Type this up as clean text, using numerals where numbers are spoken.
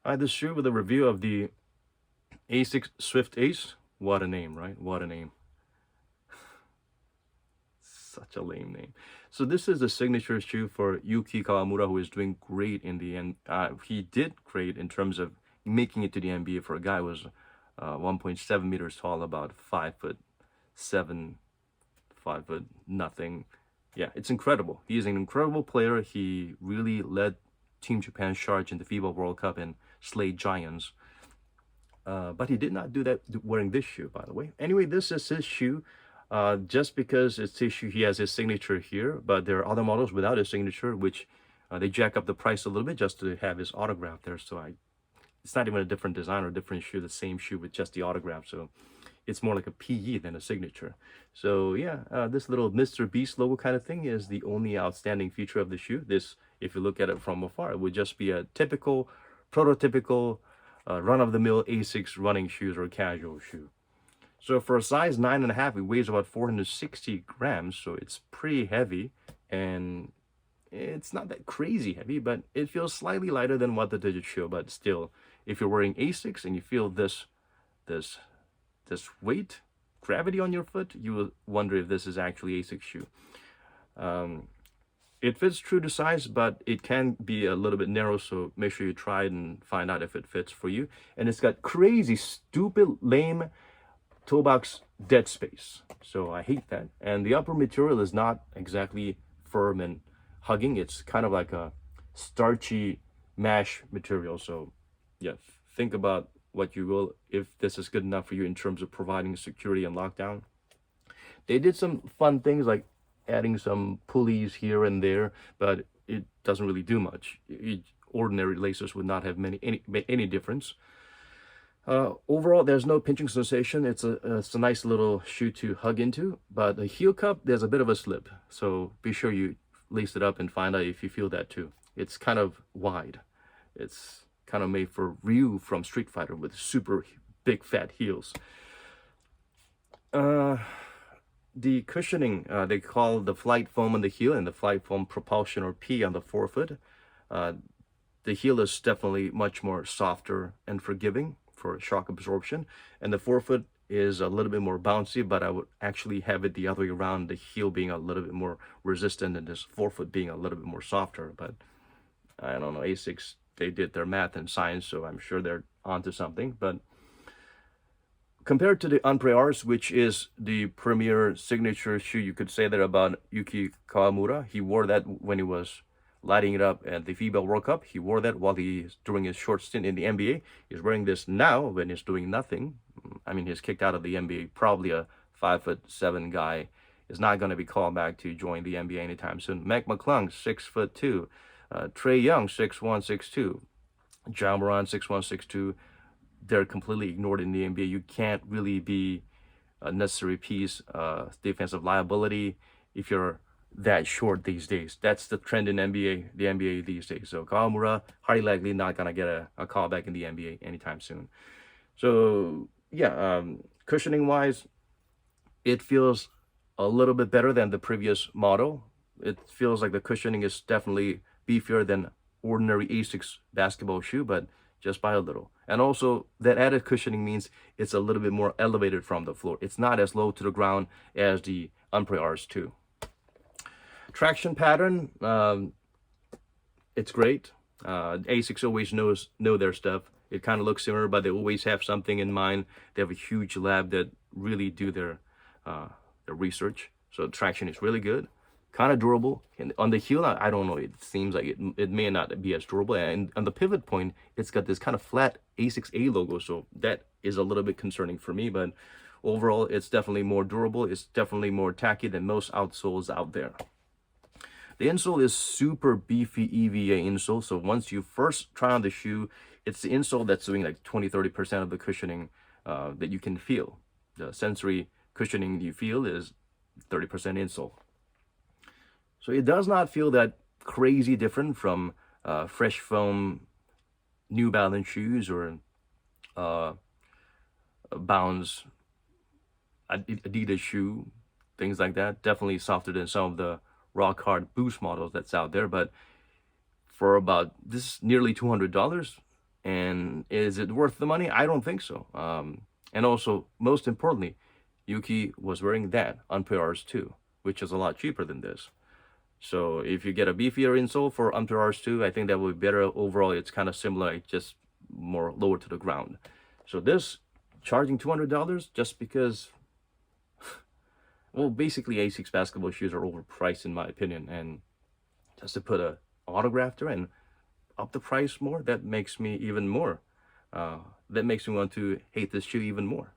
This shoe with a review of the asics swiftace. What a name, right? What a name. Such a lame name. So this is the signature shoe for Yuki Kawamura, who is doing great in the end. He did great in terms of making it to the NBA for a guy who was 1.7 meters tall, about 5 foot 7, 5 foot nothing. Yeah, it's incredible. He is an incredible player. He really led Team Japan's charge in the FIBA World Cup and slayed giants. But he did not do that wearing this shoe, by the way. Anyway, this is his shoe. Just because it's his shoe, he has his signature here. But there are other models without his signature, which they jack up the price a little bit just to have his autograph there. So it's not even a different design or different shoe, the same shoe with just the autograph. So it's more like a PE than a signature. So yeah, this little Mr. Beast logo kind of thing is the only outstanding feature of the shoe. This, if you look at it from afar, it would just be a typical, prototypical, run-of-the-mill asics running shoes or casual shoe. So for a size 9.5, it weighs about 460 grams, so it's pretty heavy, and it's not that crazy heavy, but it feels slightly lighter than what the digits show. But still, if you're wearing asics and you feel this weight, gravity on your foot, you will wonder if this is actually asics shoe. It fits true to size, but it can be a little bit narrow, so make sure you try it and find out if it fits for you. And it's got crazy, stupid, lame toe box dead space, so I hate that. And the upper material is not exactly firm and hugging. It's kind of like a starchy mesh material. So yeah, think about what you will, if this is good enough for you in terms of providing security and lockdown. They did some fun things like adding some pulleys here and there, but it doesn't really do much. Ordinary laces would not have any difference. Overall, there's no pinching sensation. It's a nice little shoe to hug into, but the heel cup, there's a bit of a slip. So be sure you lace it up and find out if you feel that too. It's kind of wide. It's kind of made for Ryu from Street Fighter with super big fat heels. The cushioning, they call the flight foam on the heel and the flight foam propulsion or P on the forefoot. The heel is definitely much more softer and forgiving for shock absorption, and the forefoot is a little bit more bouncy, but I would actually have it the other way around, the heel being a little bit more resistant and this forefoot being a little bit more softer. But I don't know, asics, they did their math and science, so I'm sure they're onto something. But compared to the Unprears, which is the premier signature shoe, you could say that about Yuki Kawamura. He wore that when he was lighting it up at the FIBA World Cup. He wore that while he's doing his short stint in the NBA. He's wearing this now when he's doing nothing. I mean, he's kicked out of the NBA. Probably a 5'7" guy is not going to be called back to join the NBA anytime soon. Mac McClung, 6'2". Trae Young, 6'1", 6'2". Ja Morant, 6'1", 6'2". They're completely ignored in the NBA. You can't really be a necessary piece, defensive liability, if you're that short these days. That's the trend in the NBA these days. So Kawamura, highly likely not gonna get a call back in the NBA anytime soon. So yeah, cushioning wise, it feels a little bit better than the previous model. It feels like the cushioning is definitely beefier than ordinary asics basketball shoe, but just by a little. And also that added cushioning means it's a little bit more elevated from the floor. It's not as low to the ground as the Unprears too. Traction pattern, it's great. Asics always know their stuff. It kind of looks similar, but they always have something in mind. They have a huge lab that really do their research. So traction is really good, kind of durable. And on the heel, I don't know, it seems like it may not be as durable. And on the pivot point, it's got this kind of flat asics A logo, so that is a little bit concerning for me. But overall, it's definitely more durable. It's definitely more tacky than most outsoles out there. The insole is super beefy EVA insole. So once you first try on the shoe, it's the insole that's doing like 20-30% of the cushioning that you can feel. The sensory cushioning you feel is 30% insole. So it does not feel that crazy different from fresh foam New Balance shoes or Bounce Adidas shoe, things like that. Definitely softer than some of the rock hard Boost models that's out there. But for about this nearly $200, And is it worth the money? I don't think so. And also, most importantly, Yuki was wearing that on PRs too, which is a lot cheaper than this. So if you get a beefier insole for PRs too, I think that would be better. Overall, it's kind of similar, it's just more lower to the ground. So this charging $200 just because, well, basically asics basketball shoes are overpriced in my opinion, and just to put a autograph there and up the price more, that makes me even more. That makes me want to hate this shoe even more.